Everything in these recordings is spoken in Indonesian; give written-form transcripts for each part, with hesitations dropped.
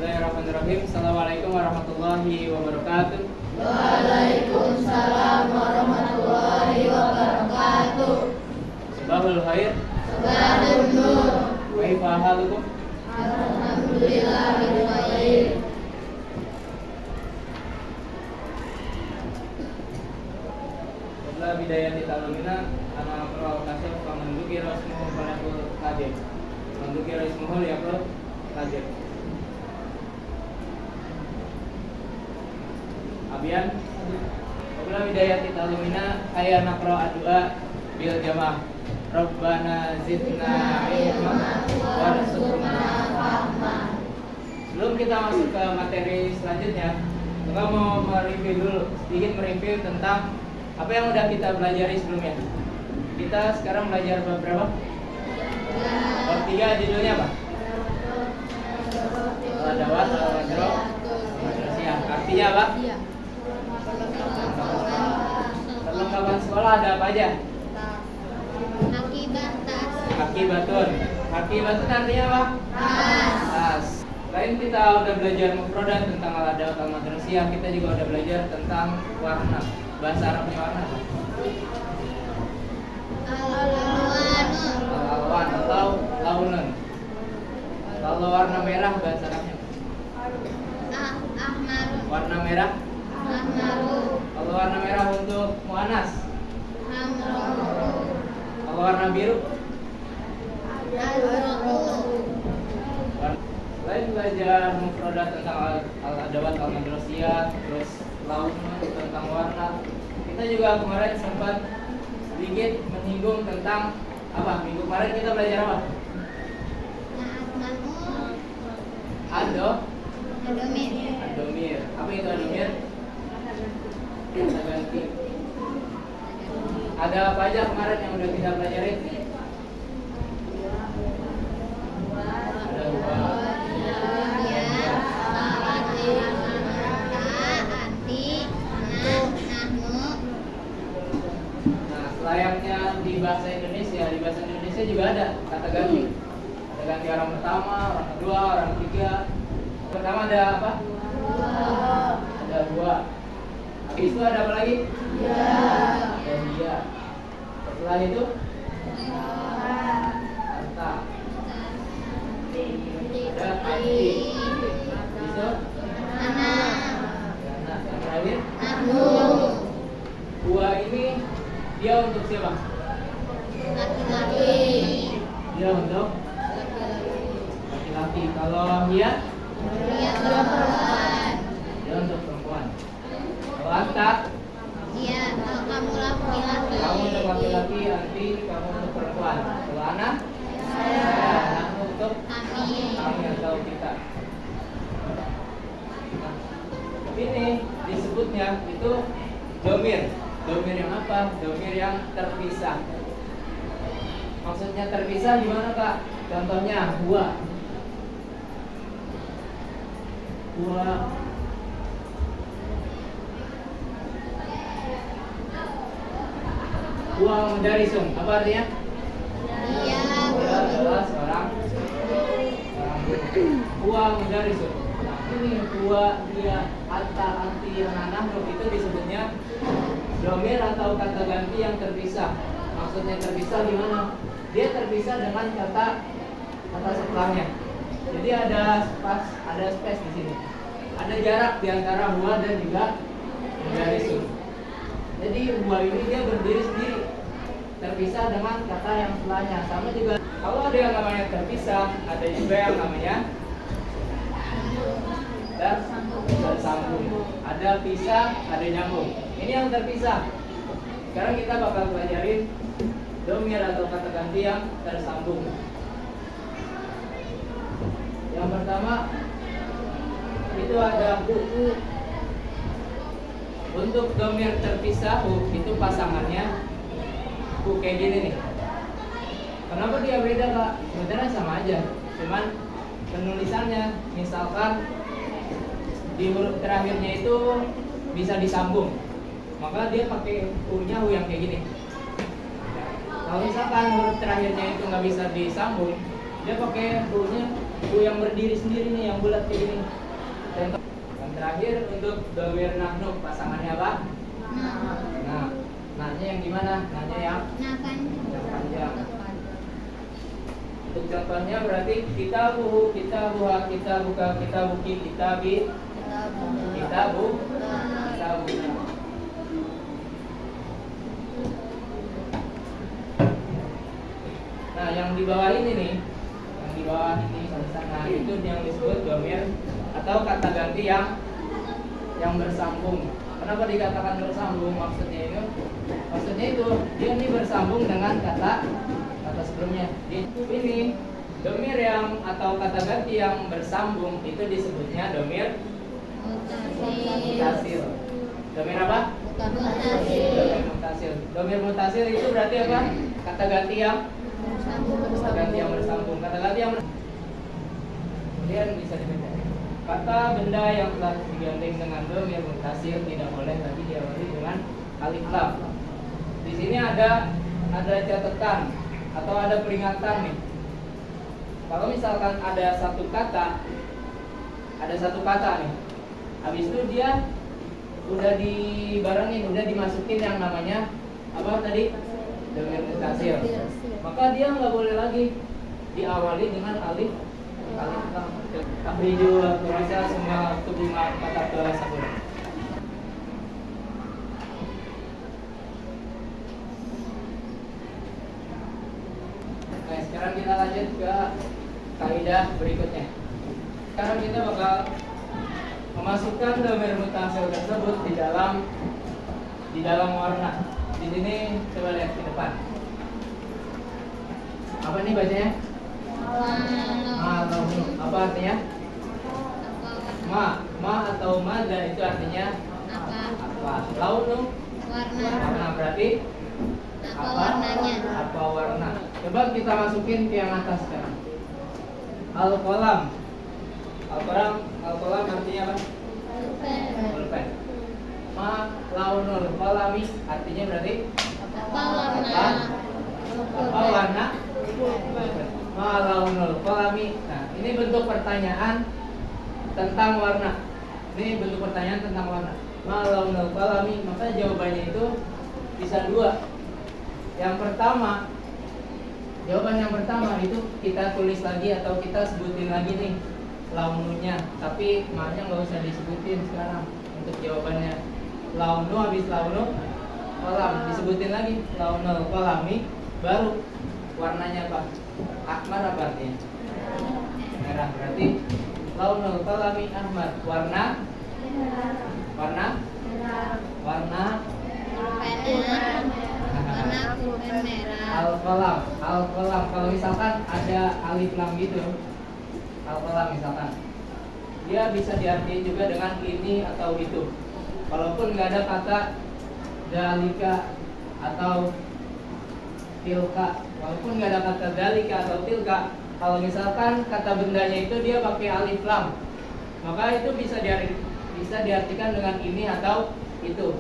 Bismillahirrahmanirrahim. Assalamualaikum warahmatullahi wabarakatuh. Waalaikumsalam warahmatullahi wabarakatuh. Sabahul khair. Sabahul nur. Kaifa halukum? Alhamdulillah bil khair. Qabla bidayati ta'limina ana aqra'u kasab fa man dzukira ismuhu falyaqul hadir. Man dzukira ismuhu liyaqul hadir. Abian Qabla bidayati ta'limina aya naqra'a du'a bil jamaah. Rabbana zidna ilma warzuqna fahma. Sebelum kita masuk ke materi selanjutnya, kita mau mereview dulu, sedikit mereview tentang apa yang udah kita pelajari sebelumnya. Kita sekarang belajar bab berapa? Bab 3, judulnya apa? Al-adawat al-madroh al-madrasiyah. Artinya apa? Perlengkapan sekolah ada apa aja? Akibatun. Akibatun artinya apa? Tas. Selain kita udah belajar mufradat tentang al-adawat al-madrasiyah, kita juga udah belajar tentang warna. Bahasa Arabnya warna apa? Al-alwan atau launun. Kalau warna merah bahasa Arabnya warna merah. Kalau warna merah untuk muannas. Kalau warna biru. Selain belajar mufradat tentang al-adawat al-madrasiyah, terus launun tentang warna, kita juga kemarin sempat sedikit menyinggung tentang apa? Minggu kemarin kita belajar apa? Adomir. Apa itu adomir? Kata ganti. Ada apa aja kemarin yang udah kita pelajari? Ada dua. Nah, selayaknya di bahasa Indonesia juga ada kata ganti. Kata ganti orang pertama, orang kedua, orang ketiga. Pertama ada apa? Ada dua. Habis itu ada apa lagi? Ada dia. Setelah itu harta. Ada hati. Habis itu anak. Yang terakhir dua ini dia untuk siapa? Laki-laki. Dia untuk laki-laki. Kalau dia Perempuan. dia untuk perempuan. Kalau anta, Kamu laki-laki. kamu untuk laki-laki, nanti kamu untuk perempuan. Kalau anak, anak untuk kami atau kita. Ini disebutnya itu domir. Domir yang apa? Domir yang terpisah. Maksudnya terpisah gimana, Kak? Contohnya huwa. Huwa mudarisun. Apa artinya? Dia Dia adalah seorang guru. Huwa mudarisun. Nah, ini huwa, dia, anta, anti, anak itu disebutnya domir atau kata ganti yang terpisah. Maksudnya terpisah gimana? Dia terpisah dengan kata setelahnya. Jadi ada space di sini. Ada jarak di antara huwa dan juga mudarisun. Jadi huwa ini dia berdiri sendiri, terpisah dengan kata yang setelahnya. Sama juga kalau ada yang namanya terpisah, ada juga yang namanya tersambung. Ada pisah, ada nyambung. Ini yang terpisah. Sekarang kita bakal pelajarin domir atau kata ganti yang tersambung. Yang pertama itu ada hu. Untuk domir terpisah hu itu pasangannya hu kayak gini nih. Kenapa dia beda, Kak? Sebenarnya sama aja, cuman penulisannya misalkan di huruf terakhirnya itu bisa disambung, maka dia pakai hu-nya hu yang kayak gini. Kalau misalkan huruf terakhirnya itu nggak bisa disambung, dia pakai hu-nya U yang berdiri sendiri nih, yang bulat kayak gini. Contoh. Yang terakhir untuk domir nahnu, pasangannya apa? Nah, nahnya yang gimana? Nahnya yang panjang. Untuk contohnya berarti kita buhu, kita buha, kita buka, kita buki, kita bi, kita bu, kita buka. Nah, yang di bawah ini nih, yang di bawah ini sana itu yang disebut domir atau kata ganti yang bersambung. Kenapa dikatakan bersambung? Maksudnya itu dia ini bersambung dengan kata sebelumnya. Ini domir yang atau kata ganti yang bersambung itu disebutnya domir mutasil. Domir apa? Domir mutasil. Domir mutasil itu berarti apa? Kata ganti yang bersambung. Kata ganti yang kemudian bisa dibaca. Kata benda yang telah digandeng dengan domir mutasil tidak boleh lagi diawali dengan alif lam. Di sini ada catatan atau ada peringatan nih. Kalau misalkan ada satu kata nih, habis itu dia udah dibarengin, udah dimasukin yang namanya apa tadi? Domir mutasil. Maka dia nggak boleh lagi diawali dengan alif lam. Akhriju bisa semua tubuh kata sabun. Oke, sekarang kita lanjut ke kaidah berikutnya. Sekarang kita bakal memasukkan domir mutasil tersebut di dalam warna. Di sini coba lihat ke depan. Apa nih bacanya? Apa artinya? Ma atau mada itu artinya apa? Launu warna berarti apa warna? Coba kita masukin ke yang atas sekarang. Al-qalam artinya apa? Pulpen. Ma launul qalami artinya berarti apa warna? Ma launul qalami. Nah, ini bentuk pertanyaan tentang warna. Ma launul qalami, maka jawabannya itu bisa dua. Jawaban yang pertama itu kita tulis lagi atau kita sebutin lagi nih laununya, tapi maknya nggak usah disebutin sekarang untuk jawabannya. Launu habis launu kolam disebutin lagi launul kolami, baru warnanya apa? Ahmar apa artinya? Merah. Berarti launul kolami ahmar, warna pulpen merah. Al-qalam kalau misalkan ada alif lam gitu, al-qalam misalkan dia bisa diartikan juga dengan ini atau itu. Walaupun nggak ada kata dalika atau tilka, kalau misalkan kata bendanya itu dia pakai alif lam, maka itu bisa diartikan dengan ini atau itu.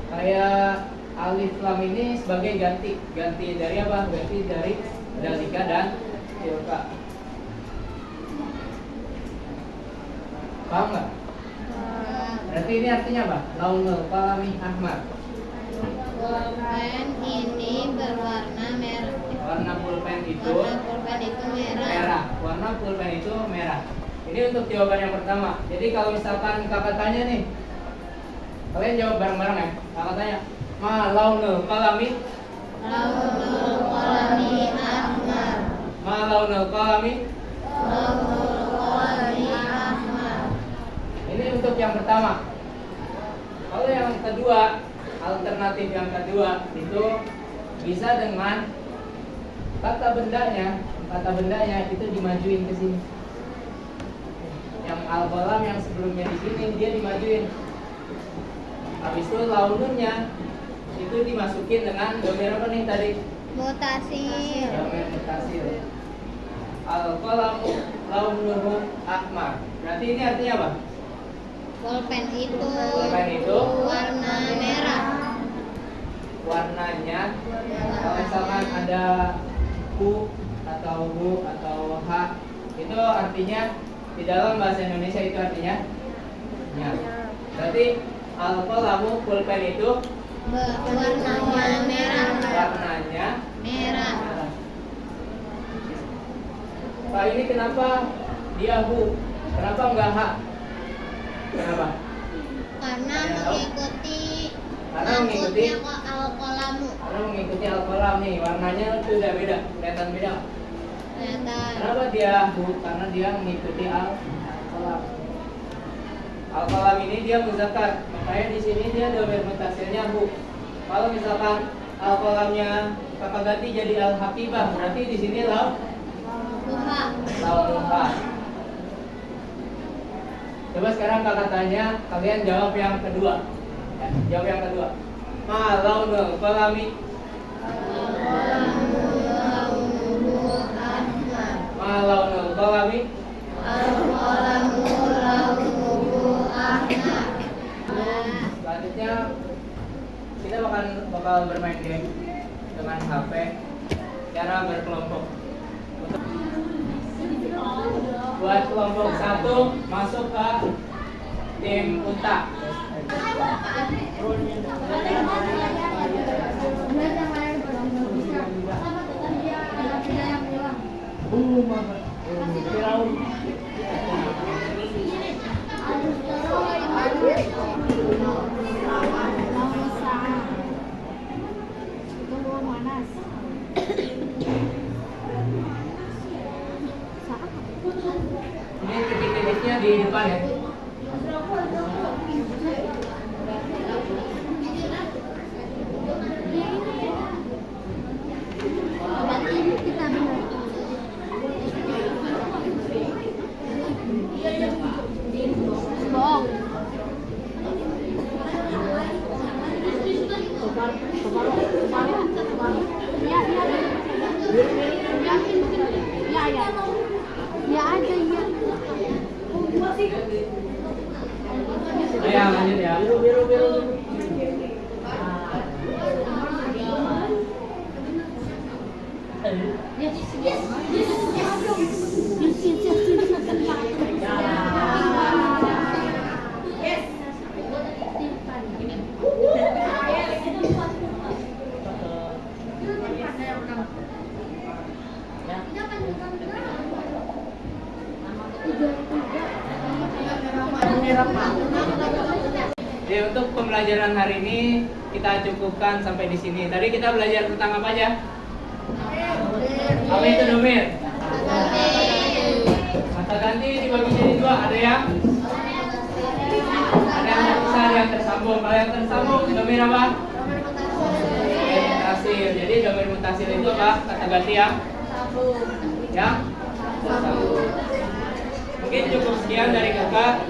Kayak alif lam ini sebagai ganti dari apa? Ganti dari dalika dan tilka. Paham nggak? Berarti ini artinya apa? Launul qalami ahmar. Pulpen ini berwarna merah. Warna pulpen itu merah. Warna pulpen itu merah. Ini untuk jawaban yang pertama. Jadi kalau misalkan kakak tanya nih, kalian jawab bareng-bareng ya. Kakak tanya, ma launul qalami? Launul qalami ahmar. Ma launul qalami? Launul qalami ahmar. Ini untuk yang pertama. Kalau yang kedua, alternatif yang kedua itu bisa dengan kata bendanya itu dimajuin ke sini. Yang al-qalam yang sebelumnya di sini dia dimajuin. Habis itu laununnya itu dimasukin dengan domir apa nih tadi? Mutasil. Domir mutasil. Al-qalamu launuhu ahmar. Berarti ini artinya apa? Pulpen itu warna merah. Warnanya kalau misalkan ada U atau hu atau ha, itu artinya di dalam bahasa Indonesia itu artinya nya. Berarti al-qalamu pulpen itu warnanya merah. warnanya Merah. Pak, ini kenapa dia hu? Kenapa enggak ha? Kenapa? Karena mengikuti Karena mengikuti al-qalamu. Karena mengikuti al-qalam nih, warnanya itu udah beda, kelihatan beda. Kelihatan. Kenapa dia hu? Karena dia mengikuti al-qalam. Al-qalam ini dia muzakkar, makanya di sini dia dhamir mutasilnya hu. Kalau misalkan al-qalamnya kakak ganti jadi al-haqibah, berarti di sini Duha. launuha. Coba sekarang kakak tanya, kalian jawab yang kedua. Ya, jawab yang kedua. Ma launul qalami. Ma launul qalami. Selanjutnya kita bakal bermain game dengan HP cara berkelompok. Buat kelompok 1 masuk ke tim Unta. Ini titik-titiknya di depan ya. Ayo lanjut ya. Jadi untuk pembelajaran hari ini kita cukupkan sampai di sini. Tadi kita belajar tentang apa aja? Apa itu domir? Kata ganti dibagi jadi dua. Ada yang terpisah, ada yang tersambung. Kalau yang tersambung domir apa? Domir mutasil. Jadi domir mutasil itu apa? Kata ganti yang tersambung. Mungkin cukup sekian dari kakak.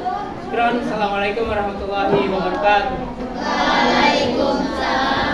Assalamualaikum warahmatullahi wabarakatuh. Waalaikumsalam.